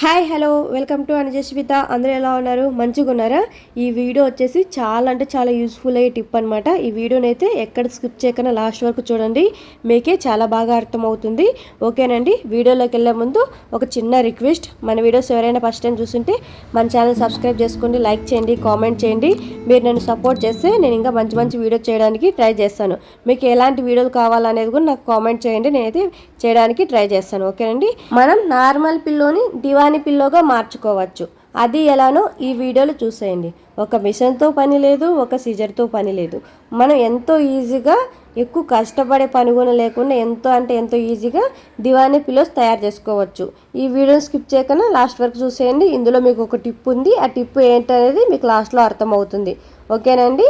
Hi hello welcome to Anujaswitha. అందరూ ఎలా ఉన్నారు? మంచిగా ఉన్నారా? ఈ వీడియో వచ్చేసి చాలా అంటే చాలా యూస్ఫుల్ అయ్యే టిప్ అనమాట. ఈ వీడియోని అయితే ఎక్కడ స్కిప్ చేయకుండా లాస్ట్ వరకు చూడండి, మీకే చాలా బాగా అర్థమవుతుంది. ఓకేనండి. వీడియోలోకి వెళ్ళే ముందు ఒక చిన్న రిక్వెస్ట్, మన వీడియోస్ ఎవరైనా ఫస్ట్ టైం చూస్తుంటే మన ఛానల్ సబ్స్క్రైబ్ చేసుకోండి, లైక్ చేయండి, కామెంట్ చేయండి. మీరు నన్ను సపోర్ట్ చేస్తే నేను ఇంకా మంచి మంచి వీడియో చేయడానికి ట్రై చేస్తాను. మీకు ఎలాంటి వీడియోలు కావాలనేది కూడా నాకు కామెంట్ చేయండి, నేనైతే చేయడానికి ట్రై చేస్తాను. ఓకేనండి. మనం నార్మల్ పిల్లోని దివాని పిల్లోగా మార్చుకోవచ్చు. అది ఎలానో ఈ వీడియోలో చూసేయండి. ఒక మిషన్తో పని లేదు, ఒక సిజర్తో పని లేదు. మనం ఎంతో ఈజీగా, ఎక్కువ కష్టపడే పని కూడా లేకుండా ఎంతో ఈజీగా దివానీ పిల్లోస్ తయారు చేసుకోవచ్చు. ఈ వీడియోని స్కిప్ చేయకుండా లాస్ట్ వరకు చూసేయండి. ఇందులో మీకు ఒక టిప్ ఉంది. ఆ టిప్ ఏంటనేది మీకు లాస్ట్లో అర్థమవుతుంది. ఓకేనండి.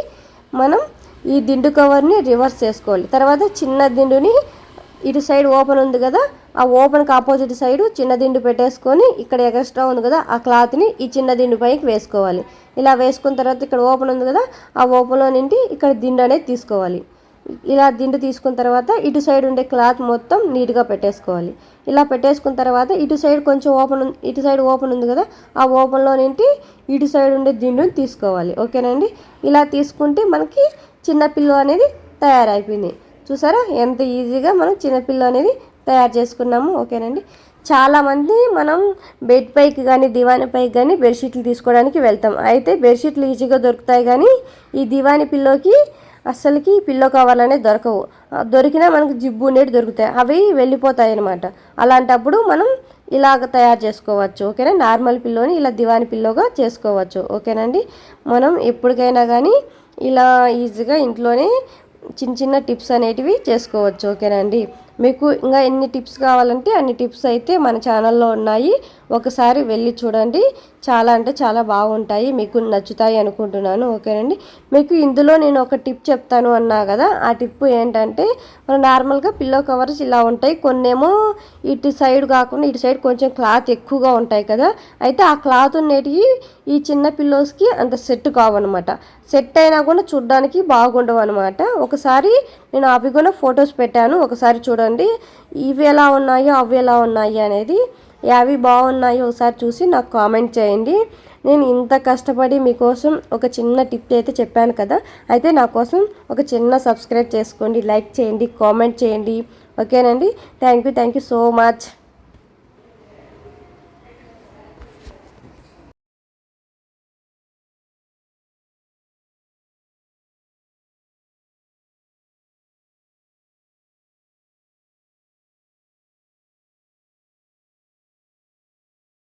మనం ఈ దిండు కవర్ని రివర్స్ చేసుకోవాలి. తర్వాత చిన్న దిండుని ఇటు సైడ్ ఓపెన్ ఉంది కదా, ఆ ఓపెన్కి ఆపోజిట్ సైడ్ చిన్న దిండు పెట్టేసుకొని ఇక్కడ ఎక్స్ట్రా ఉంది కదా ఆ క్లాత్ని ఈ చిన్న దిండు పైకి వేసుకోవాలి. ఇలా వేసుకున్న తర్వాత ఇక్కడ ఓపెన్ ఉంది కదా, ఆ ఓపెన్లో నుండి ఇక్కడ దిండు అనేది తీసుకోవాలి. ఇలా దిండు తీసుకున్న తర్వాత ఇటు సైడ్ ఉండే క్లాత్ మొత్తం నీట్గా పెట్టేసుకోవాలి. ఇలా పెట్టేసుకున్న తర్వాత ఇటు సైడ్ కొంచెం ఇటు సైడ్ ఓపెన్ ఉంది కదా, ఆ ఓపెన్లో నుండి ఇటు సైడ్ ఉండే దిండుని తీసుకోవాలి. ఓకేనండి. ఇలా తీసుకుంటే మనకి చిన్న పిల్లో అనేది తయారైపోయింది. చూసారా ఎంత ఈజీగా మనం చిన్నపిల్ల అనేది తయారు చేసుకున్నాము. ఓకేనండి. చాలామంది మనం బెడ్ పైకి కానీ దివాని పైకి కానీ బెడ్షీట్లు తీసుకోవడానికి వెళ్తాం. అయితే బెడ్షీట్లు ఈజీగా దొరుకుతాయి, కానీ ఈ దివాని పిల్లోకి అస్సలకి పిల్లో కవర్లు అనేది దొరకవు. దొరికినా మనకు జిబ్బు ఉండేవి దొరుకుతాయి, అవి వెళ్ళిపోతాయి అన్నమాట. అలాంటప్పుడు మనం ఇలాగ తయారు చేసుకోవచ్చు. ఓకేనా. నార్మల్ పిల్లోని ఇలా దివాని పిల్లోగా చేసుకోవచ్చు. ఓకేనండి. మనం ఎప్పటికైనా కానీ ఇలా ఈజీగా ఇంట్లోనే చిన్న చిన్న టిప్స్ అనేటివి చేసుకోవచ్చు. ఓకేనండి. మీకు ఇంకా ఎన్ని టిప్స్ కావాలంటే అన్ని టిప్స్ అయితే మన ఛానల్లో ఉన్నాయి. ఒకసారి వెళ్ళి చూడండి. చాలా అంటే చాలా బాగుంటాయి, మీకు నచ్చుతాయి అనుకుంటున్నాను. ఓకేనండి. మీకు ఇందులో నేను ఒక టిప్ చెప్తాను అన్నా కదా, ఆ టిప్ ఏంటంటే మనం నార్మల్గా పిల్లో కవర్స్ ఇలా ఉంటాయి. కొన్నేమో ఇటు సైడ్ కాకుండా ఇటు సైడ్ కొంచెం క్లాత్ ఎక్కువగా ఉంటాయి కదా, అయితే ఆ క్లాత్ ఉండేటివి ఈ చిన్న పిల్లోస్కి అంత సెట్ కావన్నమాట. సెట్ అయినా కూడా చూడడానికి బాగుండవు అనమాట. ఒకసారి నేను అవి కూడా ఫొటోస్ పెట్టాను, ఒకసారి చూడండి. ఇవి ఎలా ఉన్నాయో అవి ఎలా ఉన్నాయి అనేది, అవి బాగున్నాయో ఒకసారి చూసి నాకు కామెంట్ చేయండి. నేను ఇంత కష్టపడి మీకోసం ఒక చిన్న టిప్ అయితే చెప్పాను కదా, అయితే నా కోసం ఒక చిన్న సబ్స్క్రైబ్ చేసుకోండి, లైక్ చేయండి, కామెంట్ చేయండి. ఓకేనండి. Thank you so much.